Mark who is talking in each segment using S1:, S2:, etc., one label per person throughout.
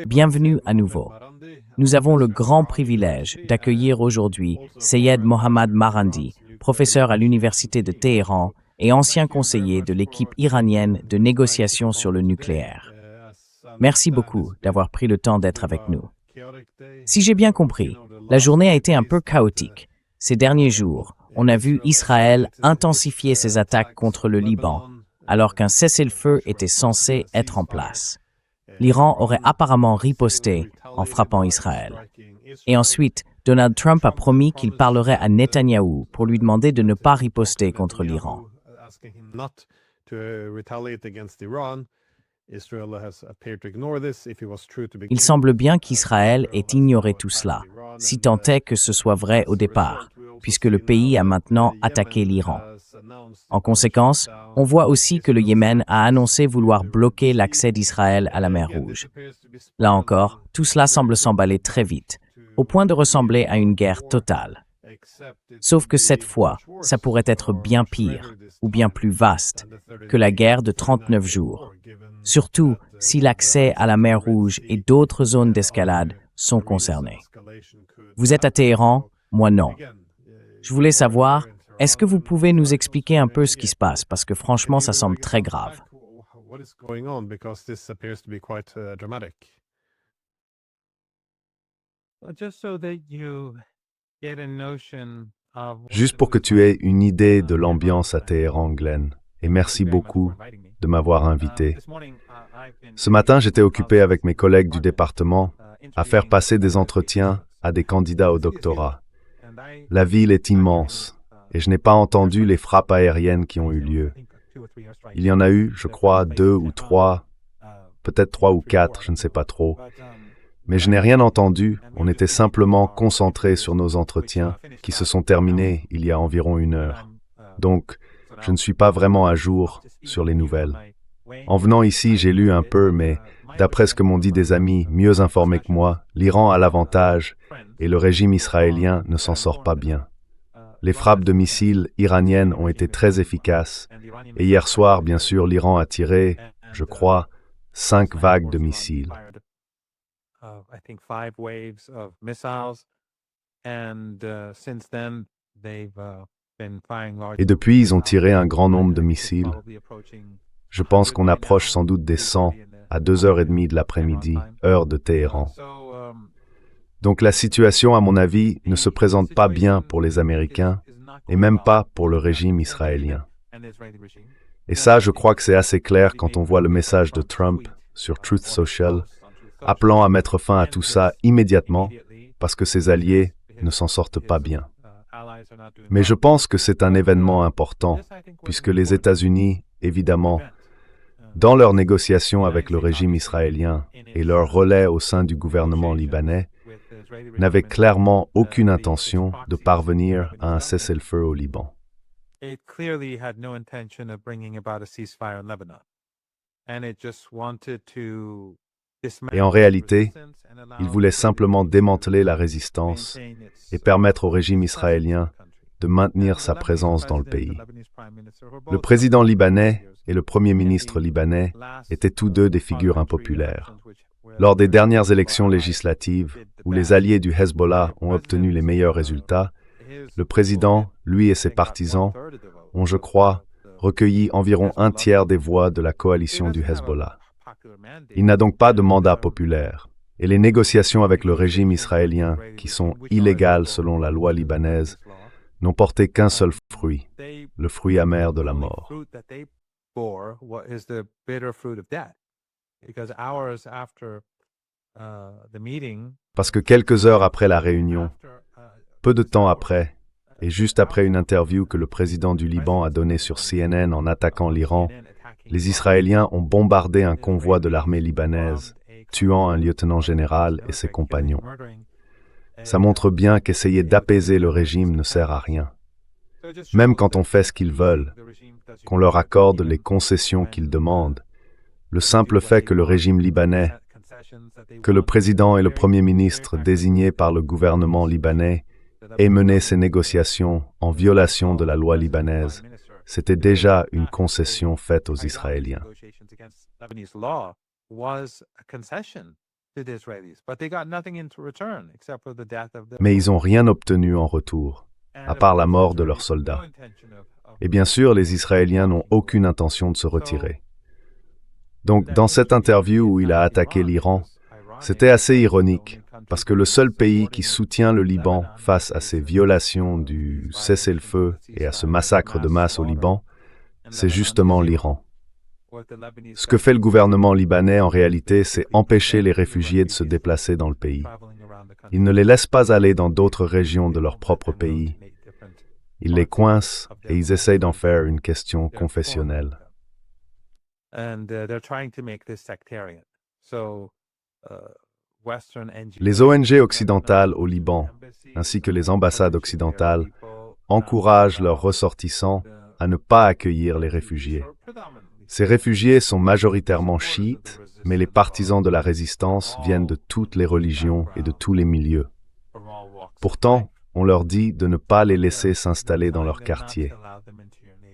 S1: Bienvenue à nouveau. Nous avons le grand privilège d'accueillir aujourd'hui Seyed Mohammad Marandi, professeur à l'Université de Téhéran et ancien conseiller de l'équipe iranienne de négociation sur le nucléaire. Merci beaucoup d'avoir pris le temps d'être avec nous. Si j'ai bien compris, la journée a été un peu chaotique. Ces derniers jours, on a vu Israël intensifier ses attaques contre le Liban, alors qu'un cessez-le-feu était censé être en place. L'Iran aurait apparemment riposté en frappant Israël. Et ensuite, Donald Trump a promis qu'il parlerait à Netanyahou pour lui demander de ne pas riposter contre l'Iran. Il semble bien qu'Israël ait ignoré tout cela, si tant est que ce soit vrai au départ, puisque le pays a maintenant attaqué l'Iran. En conséquence, on voit aussi que le Yémen a annoncé vouloir bloquer l'accès d'Israël à la mer Rouge. Là encore, tout cela semble s'emballer très vite, au point de ressembler à une guerre totale. Sauf que cette fois, ça pourrait être bien pire, ou bien plus vaste, que la guerre de 39 jours. Surtout si l'accès à la mer Rouge et d'autres zones d'escalade sont concernés. Vous êtes à Téhéran, moi non. Je voulais savoir, est-ce que vous pouvez nous expliquer un peu ce qui se passe, parce que franchement, ça semble très grave.
S2: Juste pour que tu aies une idée de l'ambiance à Téhéran, Glenn, et merci beaucoup de m'avoir invité. Ce matin, j'étais occupé avec mes collègues du département à faire passer des entretiens à des candidats au doctorat. La ville est immense et je n'ai pas entendu les frappes aériennes qui ont eu lieu. Il y en a eu, je crois, 2 ou 3, peut-être 3 ou 4, je ne sais pas trop. Mais je n'ai rien entendu, on était simplement concentrés sur nos entretiens qui se sont terminés il y a environ 1 heure. Donc, je ne suis pas vraiment à jour sur les nouvelles. En venant ici, j'ai lu un peu, mais d'après ce que m'ont dit des amis mieux informés que moi, l'Iran a l'avantage et le régime israélien ne s'en sort pas bien. Les frappes de missiles iraniennes ont été très efficaces et hier soir, bien sûr, l'Iran a tiré, je crois, 5 vagues de missiles. Et depuis, ils ont tiré un grand nombre de missiles. Je pense qu'on approche sans doute des 100 à 2h30 de l'après-midi, heure de Téhéran. Donc la situation, à mon avis, ne se présente pas bien pour les Américains et même pas pour le régime israélien. Et ça, je crois que c'est assez clair quand on voit le message de Trump sur Truth Social, appelant à mettre fin à tout ça immédiatement parce que ses alliés ne s'en sortent pas bien. Mais je pense que c'est un événement important, puisque les États-Unis, évidemment, dans leurs négociations avec le régime israélien et leur relais au sein du gouvernement libanais, n'avaient clairement aucune intention de parvenir à un cessez-le-feu au Liban. Et en réalité, ils voulaient simplement démanteler la résistance et permettre au régime israélien de maintenir sa présence dans le pays. Le président libanais et le premier ministre libanais étaient tous deux des figures impopulaires. Lors des dernières élections législatives, où les alliés du Hezbollah ont obtenu les meilleurs résultats, le président, lui et ses partisans, ont, je crois, recueilli environ 1/3 des voix de la coalition du Hezbollah. Il n'a donc pas de mandat populaire, et les négociations avec le régime israélien, qui sont illégales selon la loi libanaise, n'ont porté qu'un seul fruit, le fruit amer de la mort. Parce que quelques heures après la réunion, peu de temps après, et juste après une interview que le président du Liban a donnée sur CNN en attaquant l'Iran, les Israéliens ont bombardé un convoi de l'armée libanaise, tuant un lieutenant-général et ses compagnons. Ça montre bien qu'essayer d'apaiser le régime ne sert à rien. Même quand on fait ce qu'ils veulent, qu'on leur accorde les concessions qu'ils demandent, le simple fait que le régime libanais, que le président et le premier ministre désignés par le gouvernement libanais aient mené ces négociations en violation de la loi libanaise, c'était déjà une concession faite aux Israéliens. Mais ils n'ont rien obtenu en retour, à part la mort de leurs soldats. Et bien sûr, les Israéliens n'ont aucune intention de se retirer. Donc, dans cette interview où il a attaqué l'Iran, c'était assez ironique, parce que le seul pays qui soutient le Liban face à ces violations du cessez-le-feu et à ce massacre de masse au Liban, c'est justement l'Iran. Ce que fait le gouvernement libanais, en réalité, c'est empêcher les réfugiés de se déplacer dans le pays. Il ne les laisse pas aller dans d'autres régions de leur propre pays. Ils les coincent et ils essayent d'en faire une question confessionnelle. Les ONG occidentales au Liban, ainsi que les ambassades occidentales, encouragent leurs ressortissants à ne pas accueillir les réfugiés. Ces réfugiés sont majoritairement chiites, mais les partisans de la résistance viennent de toutes les religions et de tous les milieux. Pourtant, on leur dit de ne pas les laisser s'installer dans leur quartier.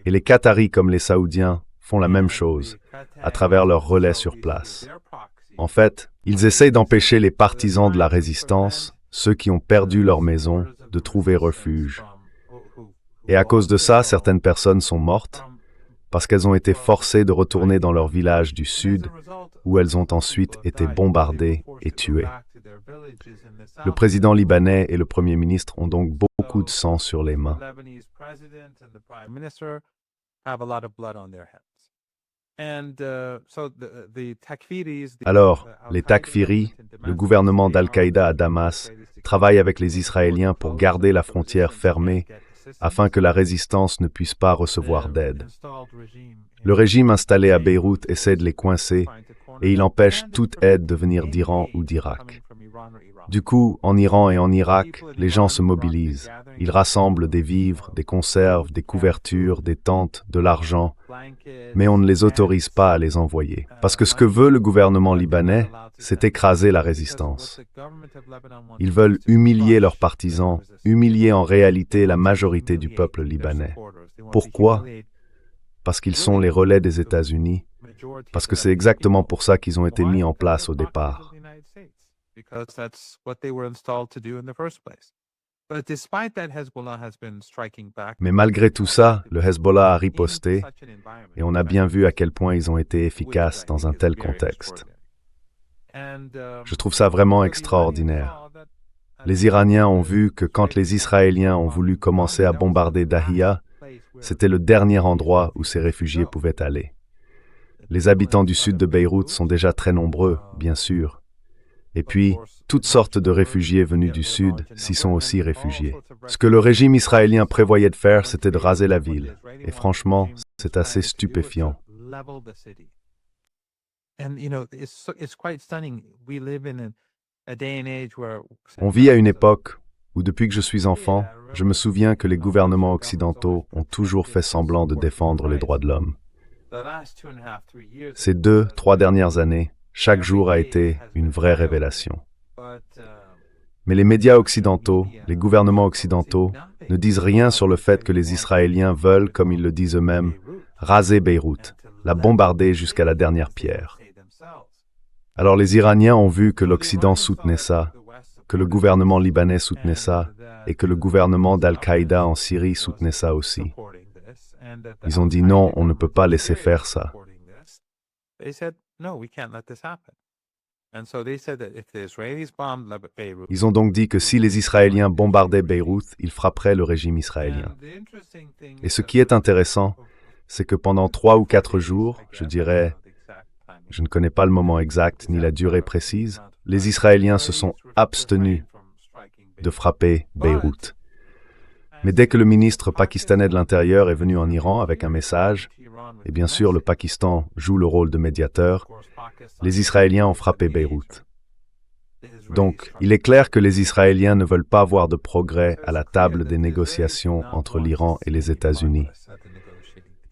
S2: Et les Qataris comme les Saoudiens font la même chose, à travers leurs relais sur place. En fait, ils essayent d'empêcher les partisans de la résistance, ceux qui ont perdu leur maison, de trouver refuge. Et à cause de ça, certaines personnes sont mortes, parce qu'elles ont été forcées de retourner dans leur village du sud, où elles ont ensuite été bombardées et tuées. Le président libanais et le premier ministre ont donc beaucoup de sang sur les mains. Alors, les Takfiris, le gouvernement d'Al-Qaïda à Damas, travaillent avec les Israéliens pour garder la frontière fermée afin que la résistance ne puisse pas recevoir d'aide. Le régime installé à Beyrouth essaie de les coincer et il empêche toute aide de venir d'Iran ou d'Irak. Du coup, en Iran et en Irak, les gens se mobilisent. Ils rassemblent des vivres, des conserves, des couvertures, des tentes, de l'argent, mais on ne les autorise pas à les envoyer. Parce que ce que veut le gouvernement libanais, c'est écraser la résistance. Ils veulent humilier leurs partisans, humilier en réalité la majorité du peuple libanais. Pourquoi? Parce qu'ils sont les relais des États-Unis, parce que c'est exactement pour ça qu'ils ont été mis en place au départ. Mais malgré tout ça, le Hezbollah a riposté et on a bien vu à quel point ils ont été efficaces dans un tel contexte. Je trouve ça vraiment extraordinaire. Les Iraniens ont vu que quand les Israéliens ont voulu commencer à bombarder Dahiya, c'était le dernier endroit où ces réfugiés pouvaient aller. Les habitants du sud de Beyrouth sont déjà très nombreux, bien sûr. Et puis, toutes sortes de réfugiés venus du sud s'y sont aussi réfugiés. Ce que le régime israélien prévoyait de faire, c'était de raser la ville. Et franchement, c'est assez stupéfiant. On vit à une époque où, depuis que je suis enfant, je me souviens que les gouvernements occidentaux ont toujours fait semblant de défendre les droits de l'homme. Ces 2-3 dernières années, chaque jour a été une vraie révélation. Mais les médias occidentaux, les gouvernements occidentaux, ne disent rien sur le fait que les Israéliens veulent, comme ils le disent eux-mêmes, raser Beyrouth, la bombarder jusqu'à la dernière pierre. Alors les Iraniens ont vu que l'Occident soutenait ça, que le gouvernement libanais soutenait ça, et que le gouvernement d'Al-Qaïda en Syrie soutenait ça aussi. Ils ont dit non, on ne peut pas laisser faire ça. Ils ont donc dit que si les Israéliens bombardaient Beyrouth, ils frapperaient le régime israélien. Et ce qui est intéressant, c'est que pendant 3 ou 4 jours, je dirais, je ne connais pas le moment exact ni la durée précise, les Israéliens se sont abstenus de frapper Beyrouth. Mais dès que le ministre pakistanais de l'Intérieur est venu en Iran avec un message, et bien sûr le Pakistan joue le rôle de médiateur, les Israéliens ont frappé Beyrouth. Donc, il est clair que les Israéliens ne veulent pas voir de progrès à la table des négociations entre l'Iran et les États-Unis.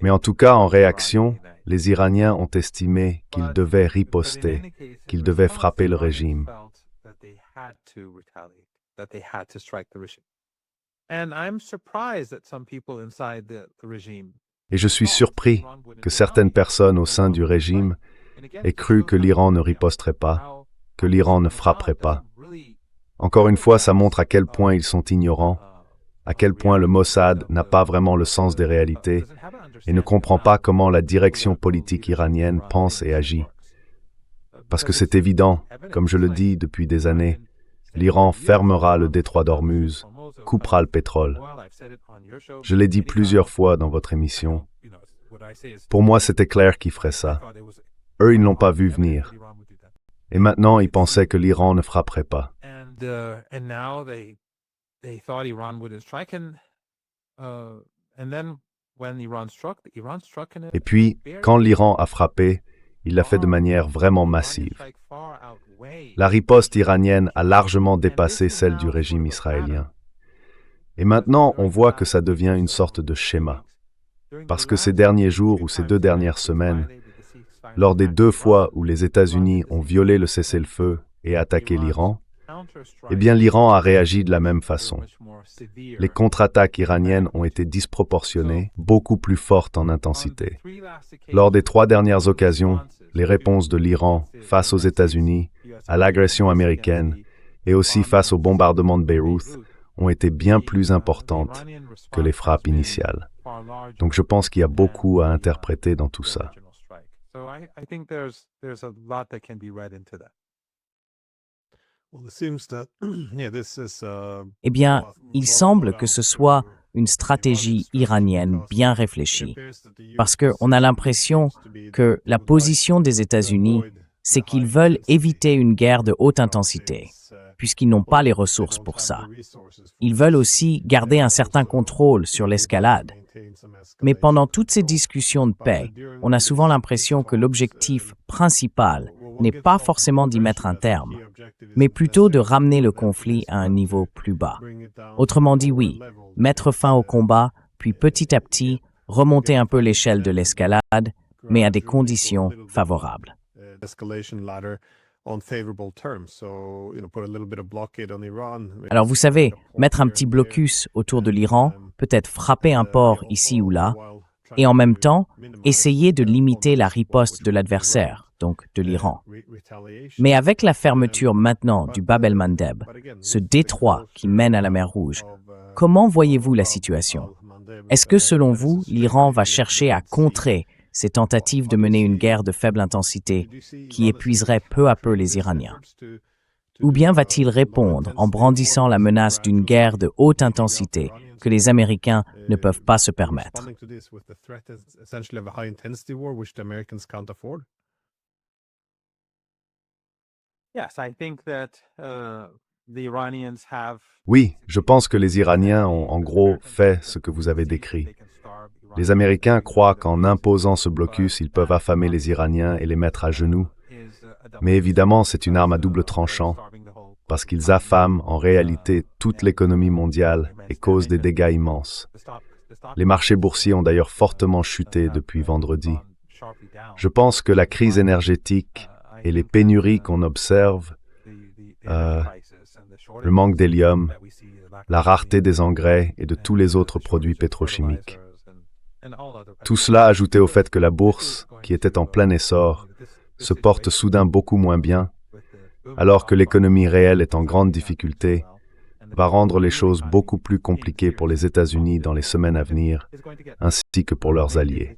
S2: Mais en tout cas, en réaction, les Iraniens ont estimé qu'ils devaient riposter, qu'ils devaient frapper le régime. Et je suis surpris que certaines personnes au sein du régime aient cru que l'Iran ne riposterait pas, que l'Iran ne frapperait pas. Encore une fois, ça montre à quel point ils sont ignorants, à quel point le Mossad n'a pas vraiment le sens des réalités et ne comprend pas comment la direction politique iranienne pense et agit. Parce que c'est évident, comme je le dis depuis des années, l'Iran fermera le détroit d'Ormuz, coupera le pétrole. Je l'ai dit plusieurs fois dans votre émission. Pour moi, c'était clair qu'ils feraient ça. Eux, ils ne l'ont pas vu venir. Et maintenant, ils pensaient que l'Iran ne frapperait pas. Et puis, quand l'Iran a frappé, il l'a fait de manière vraiment massive. La riposte iranienne a largement dépassé celle du régime israélien. Et maintenant, on voit que ça devient une sorte de schéma. Parce que ces derniers jours ou ces 2 dernières semaines, lors des 2 fois où les États-Unis ont violé le cessez-le-feu et attaqué l'Iran, eh bien l'Iran a réagi de la même façon. Les contre-attaques iraniennes ont été disproportionnées, beaucoup plus fortes en intensité. Lors des 3 dernières occasions, les réponses de l'Iran face aux États-Unis, à l'agression américaine et aussi face au bombardement de Beyrouth ont été bien plus importantes que les frappes initiales. Donc je pense qu'il y a beaucoup à interpréter dans tout ça.
S1: Eh bien, il semble que ce soit une stratégie iranienne bien réfléchie, parce qu'on a l'impression que la position des États-Unis, c'est qu'ils veulent éviter une guerre de haute intensité, puisqu'ils n'ont pas les ressources pour ça. Ils veulent aussi garder un certain contrôle sur l'escalade. Mais pendant toutes ces discussions de paix, on a souvent l'impression que l'objectif principal n'est pas forcément d'y mettre un terme, mais plutôt de ramener le conflit à un niveau plus bas. Autrement dit, oui, mettre fin au combat, puis petit à petit, remonter un peu l'échelle de l'escalade, mais à des conditions favorables. Alors vous savez, mettre un petit blocus autour de l'Iran, peut-être frapper un port ici ou là, et en même temps, essayer de limiter la riposte de l'adversaire, donc de l'Iran. Mais avec la fermeture maintenant du Bab el-Mandeb, ce détroit qui mène à la mer Rouge, comment voyez-vous la situation? Est-ce que selon vous, l'Iran va chercher à contrer ces tentatives de mener une guerre de faible intensité qui épuiserait peu à peu les Iraniens? Ou bien va-t-il répondre en brandissant la menace d'une guerre de haute intensité que les Américains ne peuvent pas se permettre?
S2: Oui, je pense que les Iraniens ont en gros fait ce que vous avez décrit. Les Américains croient qu'en imposant ce blocus, ils peuvent affamer les Iraniens et les mettre à genoux. Mais évidemment, c'est une arme à double tranchant, parce qu'ils affament en réalité toute l'économie mondiale et causent des dégâts immenses. Les marchés boursiers ont d'ailleurs fortement chuté depuis vendredi. Je pense que la crise énergétique et les pénuries qu'on observe, le manque d'hélium, la rareté des engrais et de tous les autres produits pétrochimiques. Tout cela ajouté au fait que la bourse, qui était en plein essor, se porte soudain beaucoup moins bien, alors que l'économie réelle est en grande difficulté, va rendre les choses beaucoup plus compliquées pour les États-Unis dans les semaines à venir, ainsi que pour leurs alliés.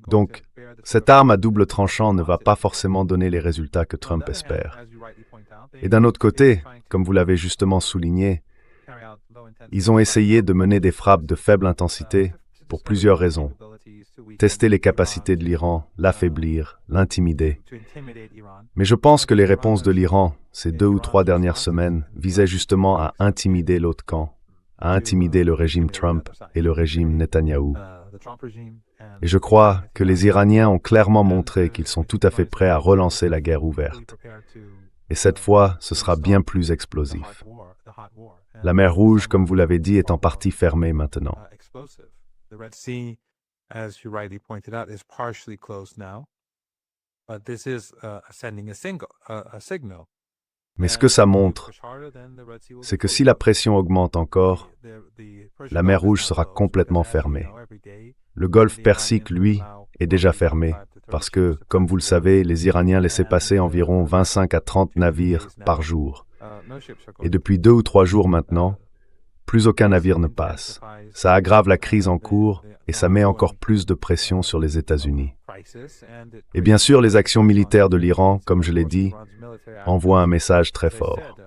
S2: Donc, cette arme à double tranchant ne va pas forcément donner les résultats que Trump espère. Et d'un autre côté, comme vous l'avez justement souligné, ils ont essayé de mener des frappes de faible intensité pour plusieurs raisons. Tester les capacités de l'Iran, l'affaiblir, l'intimider. Mais je pense que les réponses de l'Iran, ces 2 ou 3 dernières semaines, visaient justement à intimider l'autre camp, à intimider le régime Trump et le régime Netanyahou. Et je crois que les Iraniens ont clairement montré qu'ils sont tout à fait prêts à relancer la guerre ouverte. Et cette fois, ce sera bien plus explosif. La mer Rouge, comme vous l'avez dit, est en partie fermée maintenant. Mais ce que ça montre, c'est que si la pression augmente encore, la mer Rouge sera complètement fermée. Le golfe Persique, lui, est déjà fermé, parce que, comme vous le savez, les Iraniens laissaient passer environ 25 à 30 navires par jour. Et depuis 2 ou 3 jours maintenant, plus aucun navire ne passe. Ça aggrave la crise en cours et ça met encore plus de pression sur les États-Unis. Et bien sûr, les actions militaires de l'Iran, comme je l'ai dit, envoient un message très fort.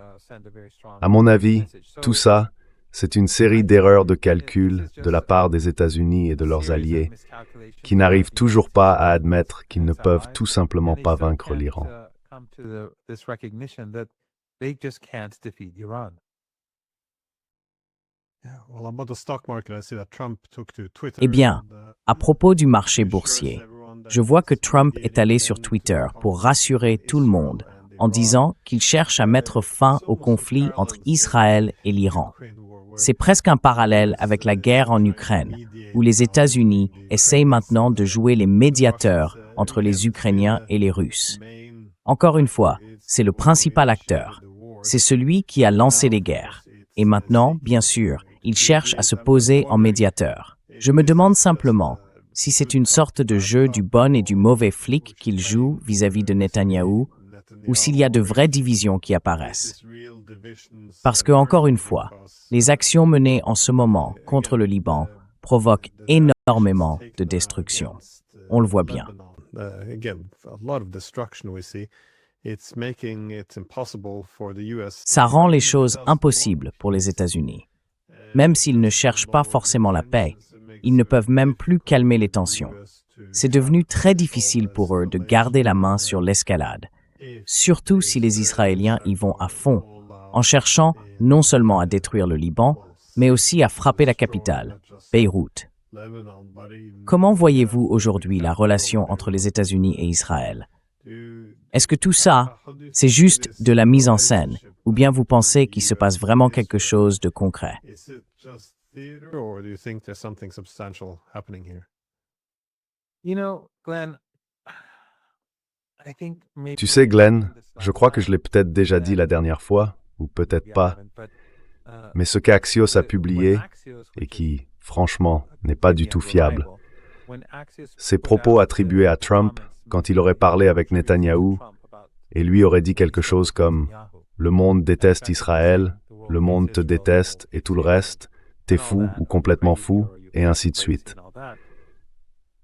S2: À mon avis, tout ça, c'est une série d'erreurs de calcul de la part des États-Unis et de leurs alliés, qui n'arrivent toujours pas à admettre qu'ils ne peuvent tout simplement pas vaincre l'Iran.
S1: Eh bien, à propos du marché boursier, je vois que Trump est allé sur Twitter pour rassurer tout le monde en disant qu'il cherche à mettre fin au conflit entre Israël et l'Iran. C'est presque un parallèle avec la guerre en Ukraine, où les États-Unis essayent maintenant de jouer les médiateurs entre les Ukrainiens et les Russes. Encore une fois, c'est le principal acteur. C'est celui qui a lancé les guerres. Et maintenant, bien sûr, il cherche à se poser en médiateur. Je me demande simplement si c'est une sorte de jeu du bon et du mauvais flic qu'il joue vis-à-vis de Netanyahou, ou s'il y a de vraies divisions qui apparaissent. Parce que, encore une fois, les actions menées en ce moment contre le Liban provoquent énormément de destruction. On le voit bien. Ça rend les choses impossibles pour les États-Unis. Même s'ils ne cherchent pas forcément la paix, ils ne peuvent même plus calmer les tensions. C'est devenu très difficile pour eux de garder la main sur l'escalade, surtout si les Israéliens y vont à fond, en cherchant non seulement à détruire le Liban, mais aussi à frapper la capitale, Beyrouth. Comment voyez-vous aujourd'hui la relation entre les États-Unis et Israël? Est-ce que tout ça, c'est juste de la mise en scène, ou bien vous pensez qu'il se passe vraiment quelque chose de concret?
S2: Tu sais, Glenn, je crois que je l'ai peut-être déjà dit la dernière fois, ou peut-être pas, mais ce qu'Axios a publié, et qui, franchement, n'est pas du tout fiable, ses propos attribués à Trump quand il aurait parlé avec Netanyahou, et lui aurait dit quelque chose comme « Le monde déteste Israël, le monde te déteste, et tout le reste, t'es fou ou complètement fou, et ainsi de suite. »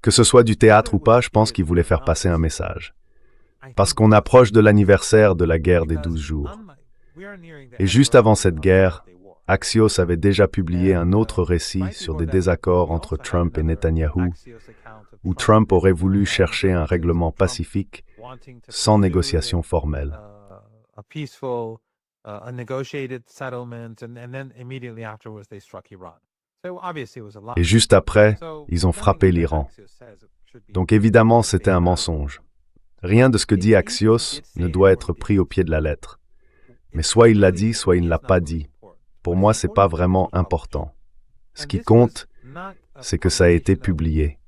S2: Que ce soit du théâtre ou pas, je pense qu'il voulait faire passer un message. Parce qu'on approche de l'anniversaire de la guerre des 12 jours. Et juste avant cette guerre, Axios avait déjà publié un autre récit sur des désaccords entre Trump et Netanyahou, où Trump aurait voulu chercher un règlement pacifique sans négociation formelle. Et juste après, ils ont frappé l'Iran. Donc évidemment, c'était un mensonge. Rien de ce que dit Axios ne doit être pris au pied de la lettre. Mais soit il l'a dit, soit il ne l'a pas dit. Pour moi, c'est pas vraiment important. Ce qui compte, c'est que ça a été publié.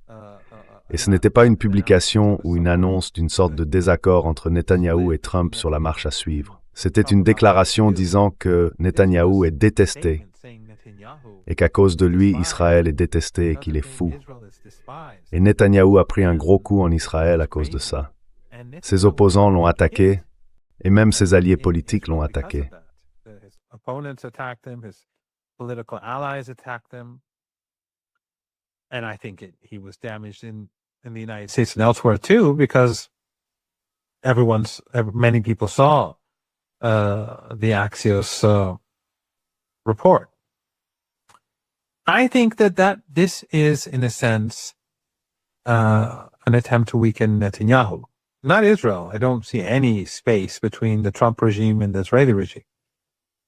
S2: Et ce n'était pas une publication ou une annonce d'une sorte de désaccord entre Netanyahou et Trump sur la marche à suivre. C'était une déclaration disant que Netanyahou est détesté et qu'à cause de lui, Israël est détesté et qu'il est fou. Et Netanyahou a pris un gros coup en Israël à cause de ça. Ses opposants l'ont attaqué et même ses alliés politiques l'ont attaqué.
S3: And I think he was damaged in the United States and elsewhere too, because many people saw the Axios report. I think that this is, in a sense, an attempt to weaken Netanyahu, not Israel. I don't see any space between the Trump regime and the Israeli regime.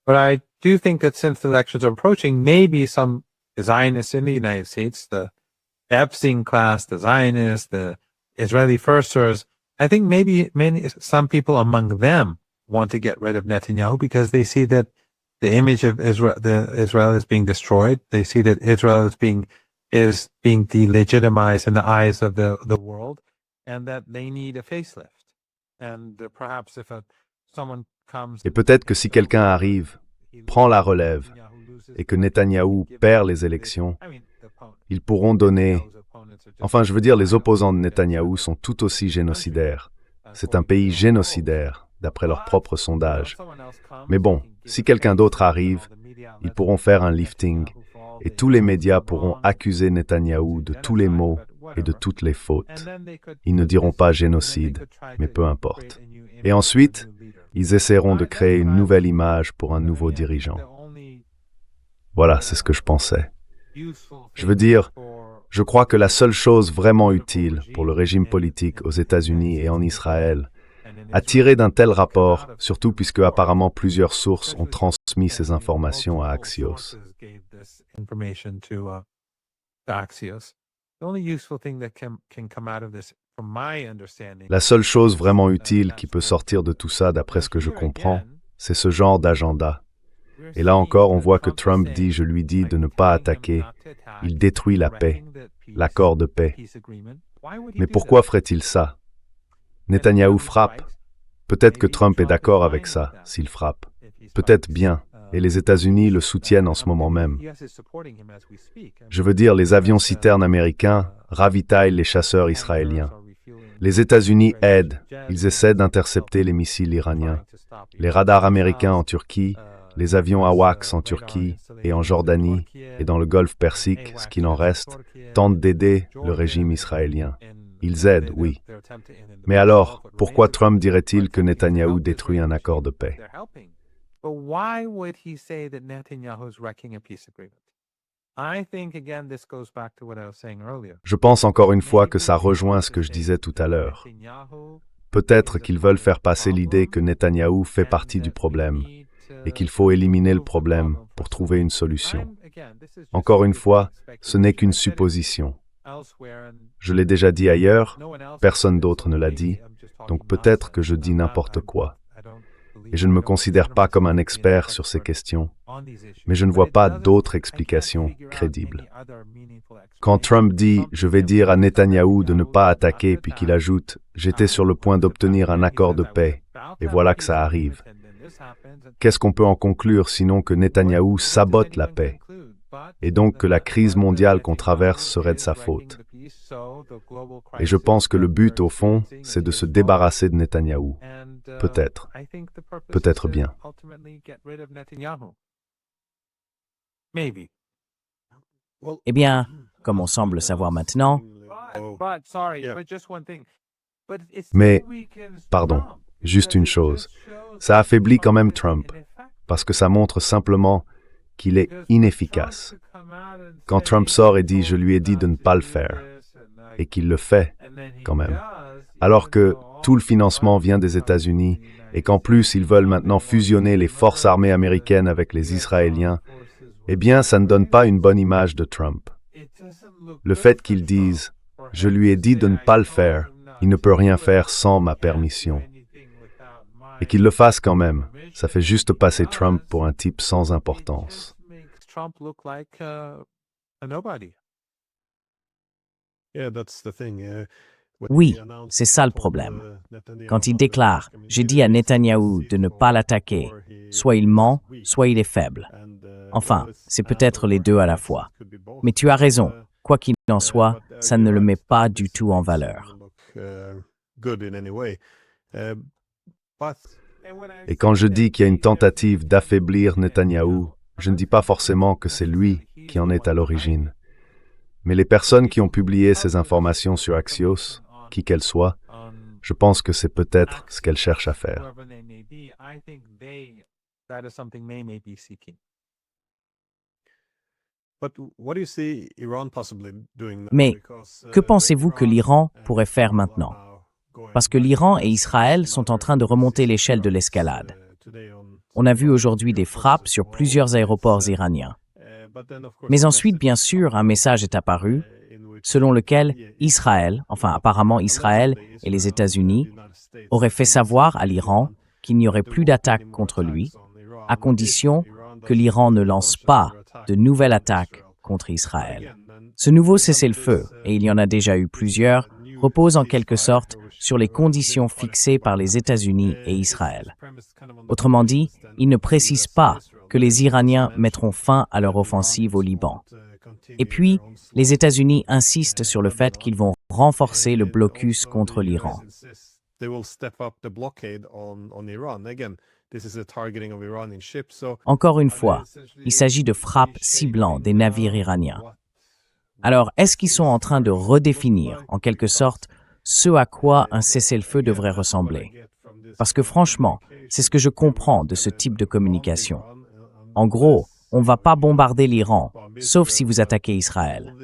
S3: But I do think that since the elections are approaching, maybe some Zionists in the United States, the Epstein class, the Zionists, the Israeli firsters, I think maybe some people among them want to get rid of Netanyahu because they see that the image of Israel is being destroyed. They see that Israel is being delegitimized in the eyes of the world, and that they need a facelift. And perhaps if someone
S2: Et peut-être que si quelqu'un arrive, prend la relève, et que Netanyahou perd les élections, ils pourront donner... Enfin, je veux dire, les opposants de Netanyahou sont tout aussi génocidaires. C'est un pays génocidaire, d'après leurs propres sondages. Mais bon, si quelqu'un d'autre arrive, ils pourront faire un lifting, et tous les médias pourront accuser Netanyahou de tous les maux et de toutes les fautes. Ils ne diront pas génocide, mais peu importe. Et ensuite, ils essaieront de créer une nouvelle image pour un nouveau dirigeant. Voilà, c'est ce que je pensais. Je veux dire, je crois que la seule chose vraiment utile pour le régime politique aux États-Unis et en Israël, à tirer d'un tel rapport, surtout puisque apparemment plusieurs sources ont transmis ces informations à Axios. La seule chose vraiment utile qui peut sortir de tout ça, d'après ce que je comprends, c'est ce genre d'agenda. Et là encore, on voit que Trump dit, je lui dis de ne pas attaquer, il détruit la paix, l'accord de paix. Mais pourquoi ferait-il ça? Netanyahou frappe. Peut-être que Trump est d'accord avec ça, s'il frappe. Peut-être bien, et les États-Unis le soutiennent en ce moment même. Je veux dire, les avions citernes américains ravitaillent les chasseurs israéliens. Les États-Unis aident, ils essaient d'intercepter les missiles iraniens. Les radars américains en Turquie, les avions AWACS en Turquie et en Jordanie et dans le Golfe Persique, ce qu'il en reste, tentent d'aider le régime israélien. Ils aident, oui. Mais alors, pourquoi Trump dirait-il que Netanyahou détruit un accord de paix? Je pense encore une fois que ça rejoint ce que je disais tout à l'heure. Peut-être qu'ils veulent faire passer l'idée que Netanyahou fait partie du problème et qu'il faut éliminer le problème pour trouver une solution. Encore une fois, ce n'est qu'une supposition. Je l'ai déjà dit ailleurs, personne d'autre ne l'a dit, donc peut-être que je dis n'importe quoi. Et je ne me considère pas comme un expert sur ces questions, mais je ne vois pas d'autre explication crédible. Quand Trump dit « je vais dire à Netanyahou de ne pas attaquer » puis qu'il ajoute « j'étais sur le point d'obtenir un accord de paix » et voilà que ça arrive. Qu'est-ce qu'on peut en conclure sinon que Netanyahou sabote la paix et donc que la crise mondiale qu'on traverse serait de sa faute? Et je pense que le but, au fond, c'est de se débarrasser de Netanyahou. Peut-être. Peut-être bien.
S1: Eh bien, comme on semble savoir maintenant,
S2: Mais, pardon, juste une chose. Ça affaiblit quand même Trump, parce que ça montre simplement qu'il est inefficace. Quand Trump sort et dit « je lui ai dit de ne pas le faire », et qu'il le fait, quand même, alors que tout le financement vient des États-Unis et qu'en plus ils veulent maintenant fusionner les forces armées américaines avec les Israéliens, eh bien ça ne donne pas une bonne image de Trump. Le fait qu'ils disent « je lui ai dit de ne pas le faire, il ne peut rien faire sans ma permission », et qu'il le fasse quand même, ça fait juste passer Trump pour un type sans importance.
S1: oui, c'est ça le problème. Quand il déclare « j'ai dit à Netanyahou de ne pas l'attaquer », soit il ment, soit il est faible. Enfin, c'est peut-être les deux à la fois. Mais tu as raison, quoi qu'il en soit, ça ne le met pas du tout en valeur.
S2: Et quand je dis qu'il y a une tentative d'affaiblir Netanyahou, je ne dis pas forcément que c'est lui qui en est à l'origine. Mais les personnes qui ont publié ces informations sur Axios, qui qu'elles soient, je pense que c'est peut-être ce qu'elles cherchent à faire.
S1: Mais que pensez-vous que l'Iran pourrait faire maintenant? Parce que l'Iran et Israël sont en train de remonter l'échelle de l'escalade. On a vu aujourd'hui des frappes sur plusieurs aéroports iraniens. Mais ensuite, bien sûr, un message est apparu, selon lequel Israël, enfin apparemment Israël et les États-Unis, auraient fait savoir à l'Iran qu'il n'y aurait plus d'attaque contre lui, à condition que l'Iran ne lance pas de nouvelles attaques contre Israël. Ce nouveau cessez-le-feu, et il y en a déjà eu plusieurs, repose en quelque sorte sur les conditions fixées par les États-Unis et Israël. Autrement dit, il ne précise pas que les Iraniens mettront fin à leur offensive au Liban. Et puis, les États-Unis insistent sur le fait qu'ils vont renforcer le blocus contre l'Iran. Encore une fois, il s'agit de frappes ciblant des navires iraniens. Alors, est-ce qu'ils sont en train de redéfinir, en quelque sorte, ce à quoi un cessez-le-feu devrait ressembler? Parce que franchement, c'est ce que je comprends de ce type de communication. En gros, on ne va pas bombarder l'Iran, sauf si vous attaquez Israël.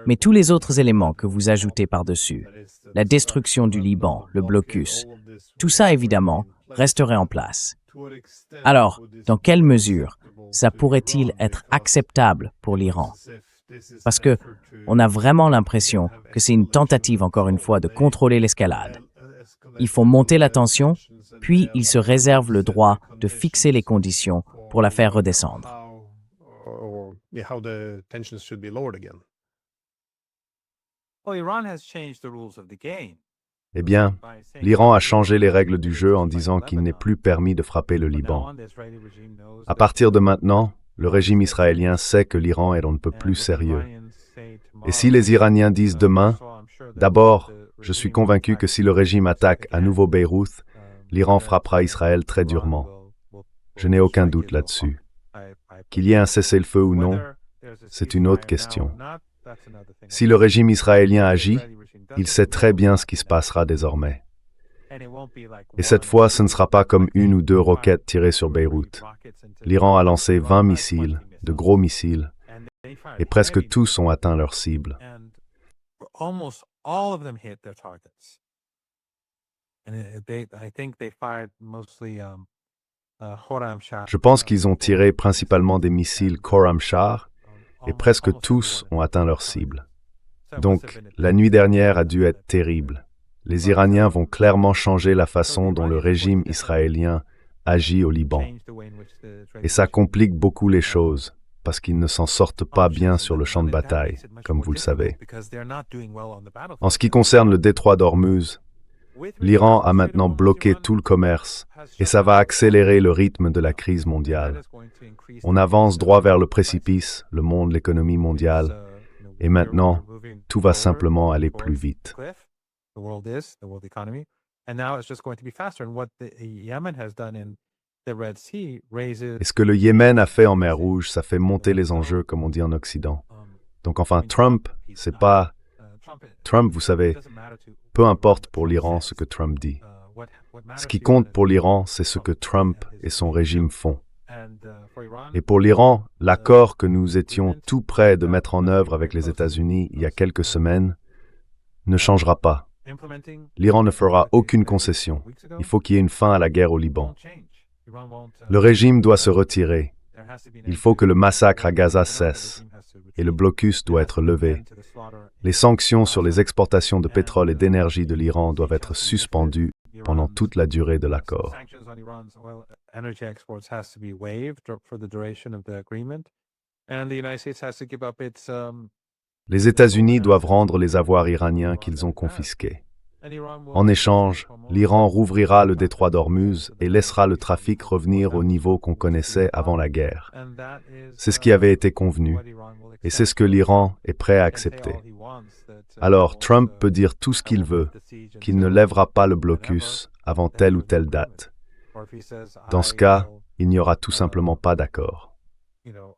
S1: Mais tous les autres éléments que vous ajoutez par-dessus, la destruction du Liban, le blocus, tout ça évidemment resterait en place. Alors, dans quelle mesure ça pourrait-il être acceptable pour l'Iran? Parce que on a vraiment l'impression que c'est une tentative, encore une fois, de contrôler l'escalade. Ils font monter la tension, puis ils se réservent le droit de fixer les conditions pour la faire redescendre.
S2: Eh bien, l'Iran a changé les règles du jeu en disant qu'il n'est plus permis de frapper le Liban. À partir de maintenant, le régime israélien sait que l'Iran est on ne peut plus sérieux. Et si les Iraniens disent demain, d'abord, je suis convaincu que si le régime attaque à nouveau Beyrouth, l'Iran frappera Israël très durement. Je n'ai aucun doute là-dessus. Qu'il y ait un cessez-le-feu ou non, c'est une autre question. Si le régime israélien agit, il sait très bien ce qui se passera désormais. Et cette fois, ce ne sera pas comme une ou deux roquettes tirées sur Beyrouth. L'Iran a lancé 20 missiles, de gros missiles, et presque tous ont atteint leur cible. Je pense qu'ils ont tiré principalement des missiles Khorramshahr, et presque tous ont atteint leur cible. Donc, la nuit dernière a dû être terrible. Les Iraniens vont clairement changer la façon dont le régime israélien agit au Liban. Et ça complique beaucoup les choses, parce qu'ils ne s'en sortent pas bien sur le champ de bataille, comme vous le savez. En ce qui concerne le détroit d'Ormuz, l'Iran a maintenant bloqué tout le commerce, et ça va accélérer le rythme de la crise mondiale. On avance droit vers le précipice, le monde, l'économie mondiale, et maintenant, tout va simplement aller plus vite. Et ce que le Yémen a fait en mer Rouge, ça fait monter les enjeux, comme on dit en Occident. Donc enfin, Trump, c'est pas... Trump, vous savez, peu importe pour l'Iran ce que Trump dit. Ce qui compte pour l'Iran, c'est ce que Trump et son régime font. Et pour l'Iran, l'accord que nous étions tout près de mettre en œuvre avec les États-Unis il y a quelques semaines ne changera pas. L'Iran ne fera aucune concession. Il faut qu'il y ait une fin à la guerre au Liban. Le régime doit se retirer. Il faut que le massacre à Gaza cesse. Et le blocus doit être levé. Les sanctions sur les exportations de pétrole et d'énergie de l'Iran doivent être suspendues pendant toute la durée de l'accord. Les États-Unis doivent rendre les avoirs iraniens qu'ils ont confisqués. En échange, l'Iran rouvrira le détroit d'Ormuz et laissera le trafic revenir au niveau qu'on connaissait avant la guerre. C'est ce qui avait été convenu, et c'est ce que l'Iran est prêt à accepter. Alors Trump peut dire tout ce qu'il veut, qu'il ne lèvera pas le blocus avant telle ou telle date. Dans ce cas, il n'y aura tout simplement pas d'accord.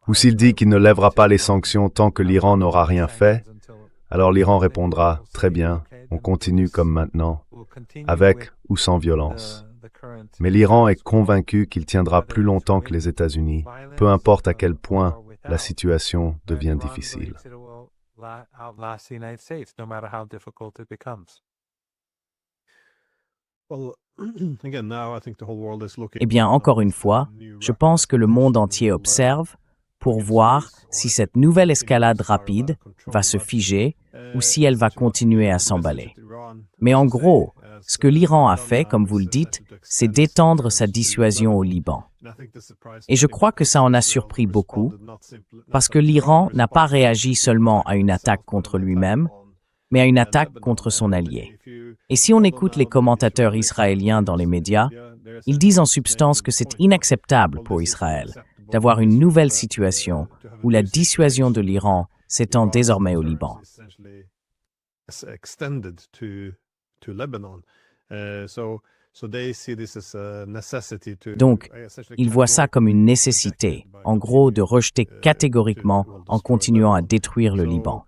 S2: Ou s'il dit qu'il ne lèvera pas les sanctions tant que l'Iran n'aura rien fait, alors l'Iran répondra « Très bien, on continue comme maintenant, avec ou sans violence. » Mais l'Iran est convaincu qu'il tiendra plus longtemps que les États-Unis, peu importe à quel point la situation devient difficile.
S1: Eh bien, encore une fois, je pense que le monde entier observe pour voir si cette nouvelle escalade rapide va se figer ou si elle va continuer à s'emballer. Mais en gros, ce que l'Iran a fait, comme vous le dites, c'est d'étendre sa dissuasion au Liban. Et je crois que ça en a surpris beaucoup, parce que l'Iran n'a pas réagi seulement à une attaque contre lui-même, mais à une attaque contre son allié. Et si on écoute les commentateurs israéliens dans les médias, ils disent en substance que c'est inacceptable pour Israël d'avoir une nouvelle situation où la dissuasion de l'Iran s'étend désormais au Liban. Donc, ils voient ça comme une nécessité, en gros, de rejeter catégoriquement en continuant à détruire le Liban.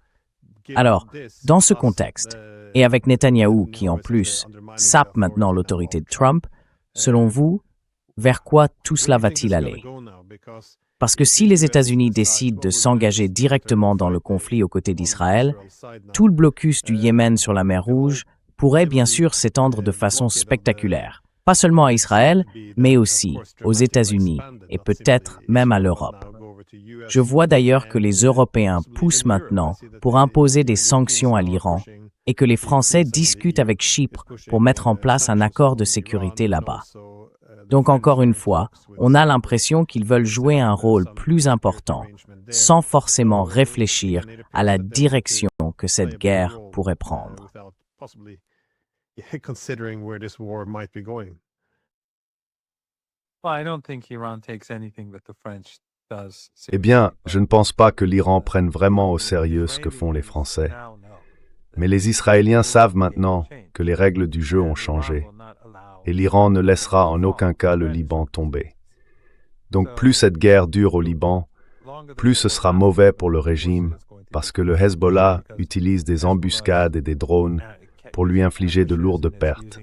S1: Alors, dans ce contexte, et avec Netanyahou qui en plus sape maintenant l'autorité de Trump, selon vous, vers quoi tout cela va-t-il aller? Parce que si les États-Unis décident de s'engager directement dans le conflit aux côtés d'Israël, tout le blocus du Yémen sur la mer Rouge pourrait bien sûr s'étendre de façon spectaculaire, pas seulement à Israël, mais aussi aux États-Unis et peut-être même à l'Europe. Je vois d'ailleurs que les Européens poussent maintenant pour imposer des sanctions à l'Iran et que les Français discutent avec Chypre pour mettre en place un accord de sécurité là-bas. Donc encore une fois, on a l'impression qu'ils veulent jouer un rôle plus important, sans forcément réfléchir à la direction que cette guerre pourrait prendre.
S2: Eh bien, je ne pense pas que l'Iran prenne vraiment au sérieux ce que font les Français. Mais les Israéliens savent maintenant que les règles du jeu ont changé. Et l'Iran ne laissera en aucun cas le Liban tomber. Donc plus cette guerre dure au Liban, plus ce sera mauvais pour le régime, parce que le Hezbollah utilise des embuscades et des drones pour lui infliger de lourdes pertes.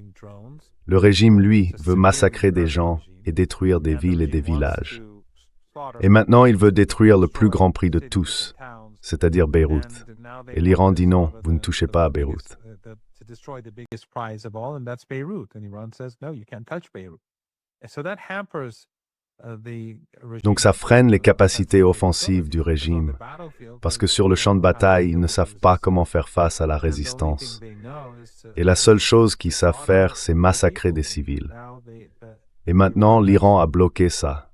S2: Le régime, lui, veut massacrer des gens et détruire des villes et des villages. Et maintenant, il veut détruire le plus grand prix de tous, c'est-à-dire Beyrouth. Et l'Iran dit non, vous ne touchez pas à Beyrouth. Donc ça freine les capacités offensives du régime, parce que sur le champ de bataille, ils ne savent pas comment faire face à la résistance. Et la seule chose qu'ils savent faire, c'est massacrer des civils. Et maintenant, l'Iran a bloqué ça,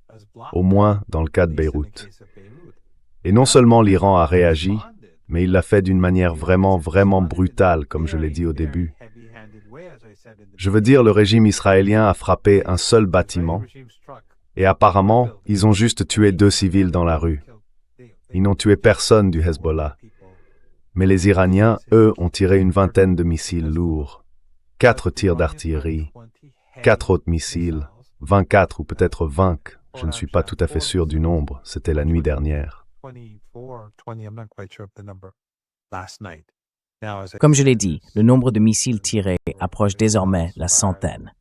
S2: au moins dans le cas de Beyrouth. Et non seulement l'Iran a réagi, mais il l'a fait d'une manière vraiment brutale, comme je l'ai dit au début. Je veux dire, le régime israélien a frappé un seul bâtiment, et apparemment, ils ont juste tué 2 civils dans la rue. Ils n'ont tué personne du Hezbollah. Mais les Iraniens, eux, ont tiré une vingtaine de missiles lourds, 4 tirs d'artillerie, 4 autres missiles, 24 ou peut-être 20, je ne suis pas tout à fait sûr du nombre, c'était la nuit dernière.
S1: Comme je l'ai dit, le nombre de missiles tirés approche désormais la centaine.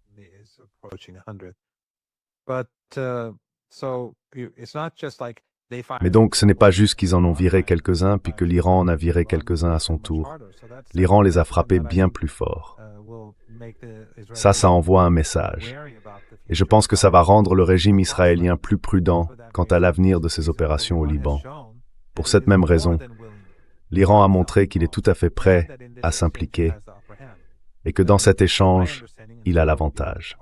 S2: Mais donc, ce n'est pas juste qu'ils en ont viré quelques-uns, puis que l'Iran en a viré quelques-uns à son tour. L'Iran les a frappés bien plus fort. Ça envoie un message. Et je pense que ça va rendre le régime israélien plus prudent quant à l'avenir de ses opérations au Liban. Pour cette même raison, l'Iran a montré qu'il est tout à fait prêt à s'impliquer et que dans cet échange, il a l'avantage.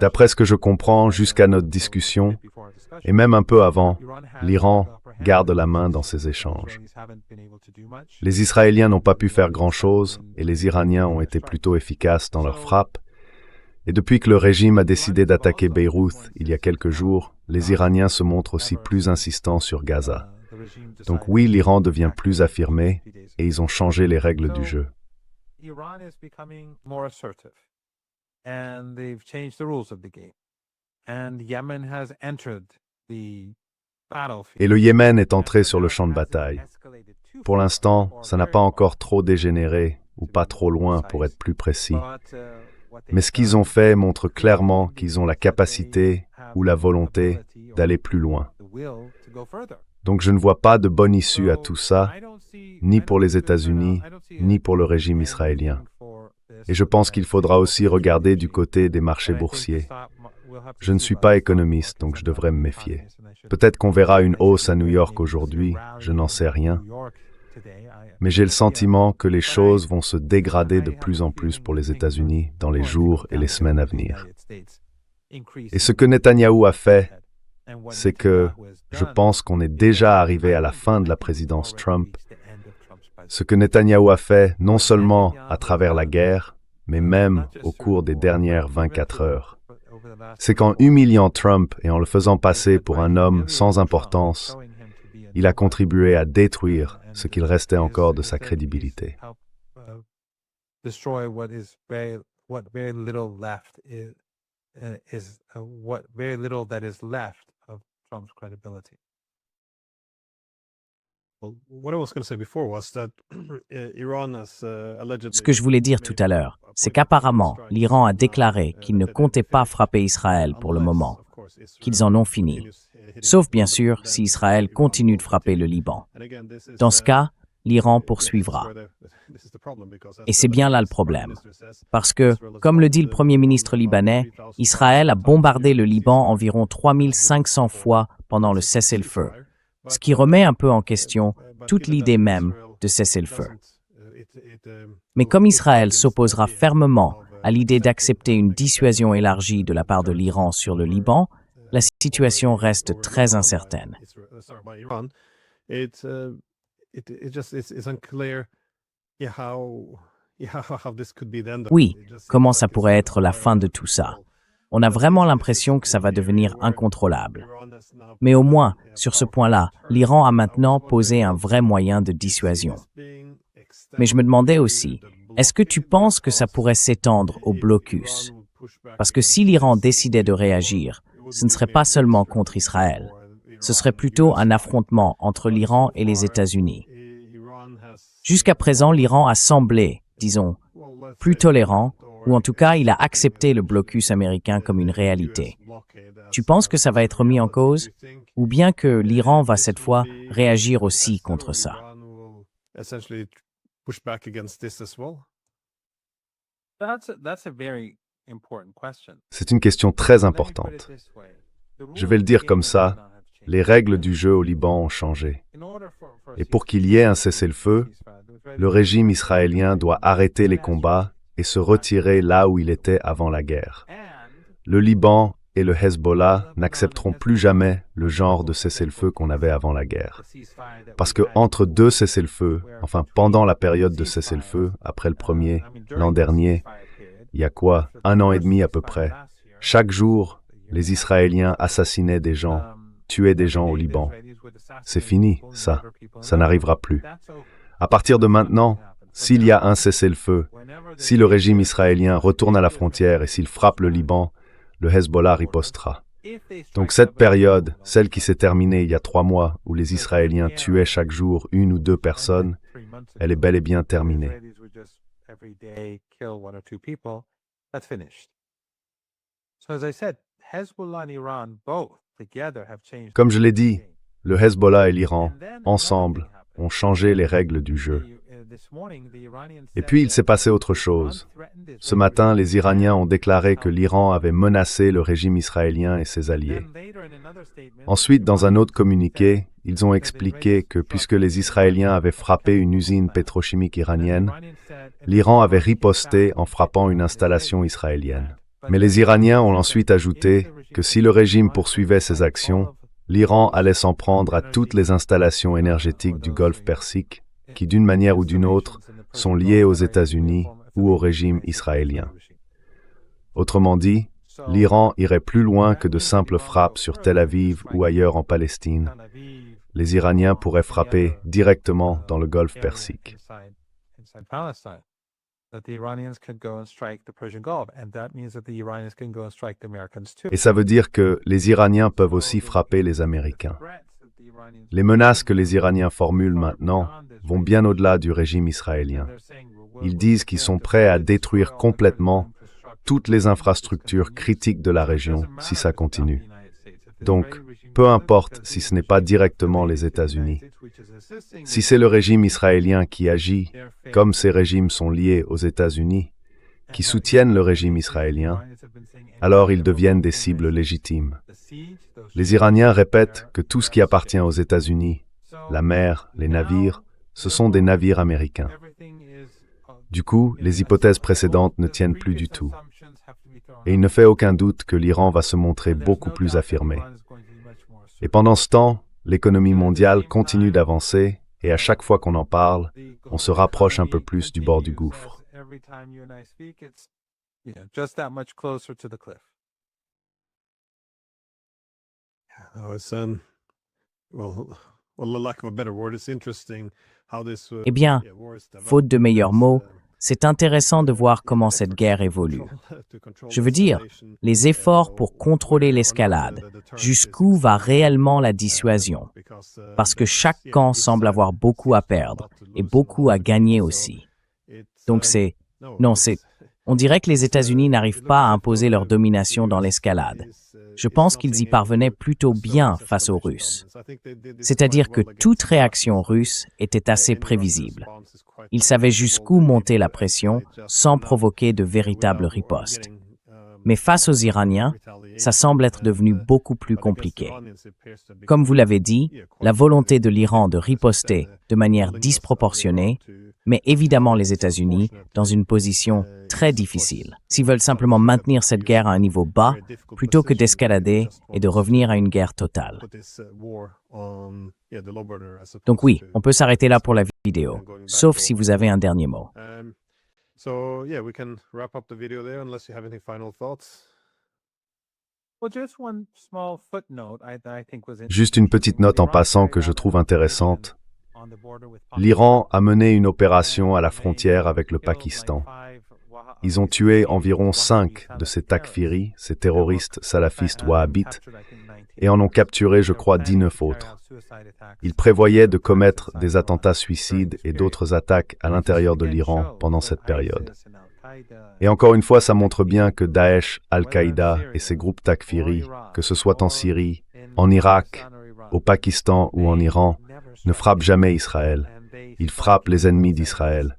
S2: D'après ce que je comprends, jusqu'à notre discussion, et même un peu avant, l'Iran garde la main dans ces échanges. Les Israéliens n'ont pas pu faire grand-chose et les Iraniens ont été plutôt efficaces dans leurs frappes. Et depuis que le régime a décidé d'attaquer Beyrouth il y a quelques jours, les Iraniens se montrent aussi plus insistants sur Gaza. Donc oui, l'Iran devient plus affirmé et ils ont changé les règles du jeu. Et le Yémen est entré sur le champ de bataille. Pour l'instant, ça n'a pas encore trop dégénéré, ou pas trop loin pour être plus précis. Mais ce qu'ils ont fait montre clairement qu'ils ont la capacité ou la volonté d'aller plus loin. Donc je ne vois pas de bonne issue à tout ça, ni pour les États-Unis, ni pour le régime israélien. Et je pense qu'il faudra aussi regarder du côté des marchés boursiers. Je ne suis pas économiste, donc je devrais me méfier. Peut-être qu'on verra une hausse à New York aujourd'hui, je n'en sais rien. Mais j'ai le sentiment que les choses vont se dégrader de plus en plus pour les États-Unis dans les jours et les semaines à venir. Et ce que Netanyahou a fait, c'est que je pense qu'on est déjà arrivé à la fin de la présidence Trump Ce que Netanyahou a fait, non seulement à travers la guerre, mais même au cours des dernières 24 heures, c'est qu'en humiliant Trump et en le faisant passer pour un homme sans importance, il a contribué à détruire ce qu'il restait encore de sa crédibilité.
S1: Ce que je voulais dire tout à l'heure, c'est qu'apparemment, l'Iran a déclaré qu'il ne comptait pas frapper Israël pour le moment, qu'ils en ont fini. Sauf bien sûr si Israël continue de frapper le Liban. Dans ce cas, l'Iran poursuivra. Et c'est bien là le problème. Parce que, comme le dit le Premier ministre libanais, Israël a bombardé le Liban environ 3500 fois pendant le cessez-le-feu, ce qui remet un peu en question toute l'idée même de cessez-le-feu. Mais comme Israël s'opposera fermement à l'idée d'accepter une dissuasion élargie de la part de l'Iran sur le Liban, la situation reste très incertaine. Oui, comment ça pourrait être la fin de tout ça? On a vraiment l'impression que ça va devenir incontrôlable. Mais au moins, sur ce point-là, l'Iran a maintenant posé un vrai moyen de dissuasion. Mais je me demandais aussi, est-ce que tu penses que ça pourrait s'étendre au blocus? Parce que si l'Iran décidait de réagir, ce ne serait pas seulement contre Israël. Ce serait plutôt un affrontement entre l'Iran et les États-Unis. Jusqu'à présent, l'Iran a semblé, disons, plus tolérant, ou en tout cas, il a accepté le blocus américain comme une réalité. Tu penses que ça va être mis en cause? Ou bien que l'Iran va cette fois réagir aussi contre ça?
S2: C'est une question très importante. Je vais le dire comme ça, les règles du jeu au Liban ont changé. Et pour qu'il y ait un cessez-le-feu, le régime israélien doit arrêter les combats et se retirer là où il était avant la guerre. Le Liban et le Hezbollah n'accepteront plus jamais le genre de cessez-le-feu qu'on avait avant la guerre. Parce que entre deux cessez-le-feu, enfin pendant la période de cessez-le-feu, après le premier, l'an dernier, il y a quoi, 1 an et demi à peu près, chaque jour, les Israéliens assassinaient des gens, tuaient des gens au Liban. C'est fini, ça n'arrivera plus. À partir de maintenant, s'il y a un cessez-le-feu, si le régime israélien retourne à la frontière et s'il frappe le Liban, le Hezbollah ripostera. Donc cette période, celle qui s'est terminée il y a 3 mois, où les Israéliens tuaient chaque jour 1 ou 2 personnes, elle est bel et bien terminée. Comme je l'ai dit, le Hezbollah et l'Iran, ensemble, ont changé les règles du jeu. Et puis il s'est passé autre chose. Ce matin, les Iraniens ont déclaré que l'Iran avait menacé le régime israélien et ses alliés. Ensuite, dans un autre communiqué, ils ont expliqué que puisque les Israéliens avaient frappé une usine pétrochimique iranienne, l'Iran avait riposté en frappant une installation israélienne. Mais les Iraniens ont ensuite ajouté que si le régime poursuivait ses actions, l'Iran allait s'en prendre à toutes les installations énergétiques du Golfe Persique qui, d'une manière ou d'une autre, sont liées aux États-Unis ou au régime israélien. Autrement dit, l'Iran irait plus loin que de simples frappes sur Tel Aviv ou ailleurs en Palestine. Les Iraniens pourraient frapper directement dans le Golfe Persique. Et ça veut dire que les Iraniens peuvent aussi frapper les Américains. Les menaces que les Iraniens formulent maintenant vont bien au-delà du régime israélien. Ils disent qu'ils sont prêts à détruire complètement toutes les infrastructures critiques de la région si ça continue. Donc, peu importe si ce n'est pas directement les États-Unis. Si c'est le régime israélien qui agit, comme ces régimes sont liés aux États-Unis, qui soutiennent le régime israélien, alors ils deviennent des cibles légitimes. Les Iraniens répètent que tout ce qui appartient aux États-Unis, la mer, les navires, ce sont des navires américains. Du coup, les hypothèses précédentes ne tiennent plus du tout. Et il ne fait aucun doute que l'Iran va se montrer beaucoup plus affirmé. Et pendant ce temps, l'économie mondiale continue d'avancer Et à chaque fois qu'on en parle, on se rapproche un peu plus du bord du gouffre.
S1: Eh bien, faute de meilleurs mots, c'est intéressant de voir comment cette guerre évolue. Je veux dire, les efforts pour contrôler l'escalade, jusqu'où va réellement la dissuasion? Parce que chaque camp semble avoir beaucoup à perdre et beaucoup à gagner aussi. Donc on dirait que les États-Unis n'arrivent pas à imposer leur domination dans l'escalade. Je pense qu'ils y parvenaient plutôt bien face aux Russes. C'est-à-dire que toute réaction russe était assez prévisible. Ils savaient jusqu'où monter la pression sans provoquer de véritables ripostes. Mais face aux Iraniens, ça semble être devenu beaucoup plus compliqué. Comme vous l'avez dit, la volonté de l'Iran de riposter de manière disproportionnée met évidemment les États-Unis dans une position très difficile, s'ils veulent simplement maintenir cette guerre à un niveau bas, plutôt que d'escalader et de revenir à une guerre totale. Donc oui, on peut s'arrêter là pour la vidéo, sauf si vous avez un dernier mot.
S4: So yeah, we can wrap up the video there unless you have any final thoughts.
S2: Juste une petite note en passant que je trouve intéressante. L'Iran a mené une opération à la frontière avec le Pakistan. Ils ont tué environ 5 de ces takfiris, ces terroristes salafistes wahhabites, et en ont capturé, je crois, 19 autres. Ils prévoyaient de commettre des attentats suicides et d'autres attaques à l'intérieur de l'Iran pendant cette période. Et encore une fois, ça montre bien que Daesh, Al-Qaïda et ses groupes takfiris, que ce soit en Syrie, en Irak, au Pakistan ou en Iran, ne frappent jamais Israël. Ils frappent les ennemis d'Israël.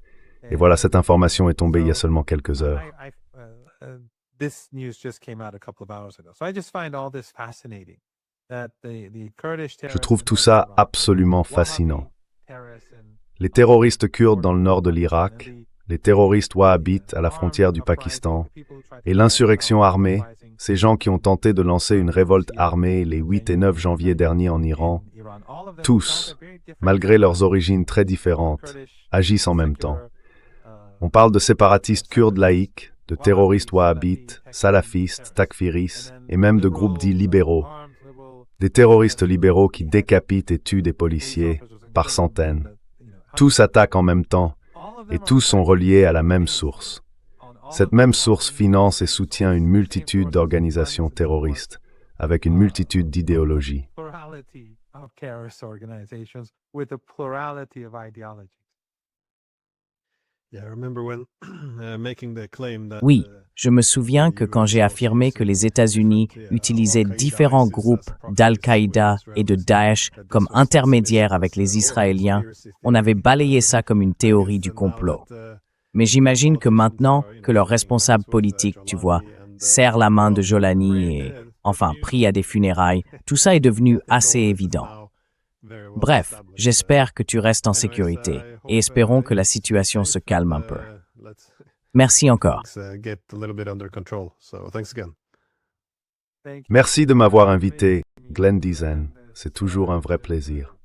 S2: Et voilà, cette information est tombée il y a seulement quelques heures. Je trouve tout ça absolument fascinant. Les terroristes kurdes dans le nord de l'Irak, les terroristes wahhabites à la frontière du Pakistan, et l'insurrection armée, ces gens qui ont tenté de lancer une révolte armée les 8 et 9 janvier dernier en Iran, tous, malgré leurs origines très différentes, agissent en même temps. On parle de séparatistes kurdes laïcs, de terroristes wahhabites, salafistes, takfiris, et même de groupes dits libéraux. Des terroristes libéraux qui décapitent et tuent des policiers par centaines. Tous attaquent en même temps et tous sont reliés à la même source. Cette même source finance et soutient une multitude d'organisations terroristes avec une multitude d'idéologies.
S1: Oui, je me souviens que quand j'ai affirmé que les États-Unis utilisaient différents groupes d'Al-Qaïda et de Daesh comme intermédiaires avec les Israéliens, on avait balayé ça comme une théorie du complot. Mais j'imagine que maintenant que leur responsable politique, tu vois, serre la main de Jolani et, enfin, prie à des funérailles, tout ça est devenu assez évident. Bref, j'espère que tu restes en sécurité et espérons que la situation se calme un peu. Merci encore.
S2: Merci de m'avoir invité, Glenn Dizen. C'est toujours un vrai plaisir.